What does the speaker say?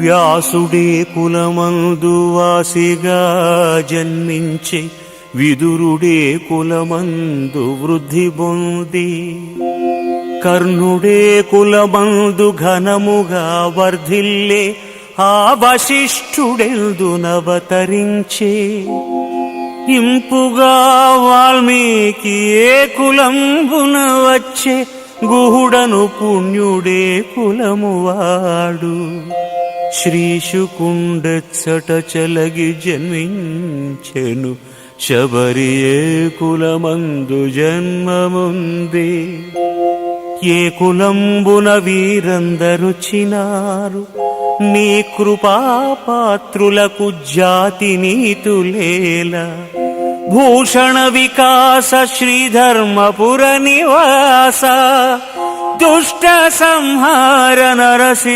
వ్యాసుడే కులమందు వాసిగా జన్మించే విదురుడే కులమందు వృద్ధి పొంది కర్ణుడే కులమందు ఘనముగా వర్ధిల్లే ఆ వశిష్ఠుడెల్దునవతరించే ఇంపుగా వాల్మీకి ఏ కులంబున వచ్చే గుహుడను పుణ్యుడే కులమువాడు శ్రీశుకుండెచ్చట చలగి జన్మించెను శబరి ఏ కులమందు జన్మముంది ఏ కులంబున వీరందరుచినారు నీ కృపాపాత్రులకు జాతి నీతులేలా భూషణ వికాస శ్రీధర్మపుర నివాస దుష్ట సంహార నరసి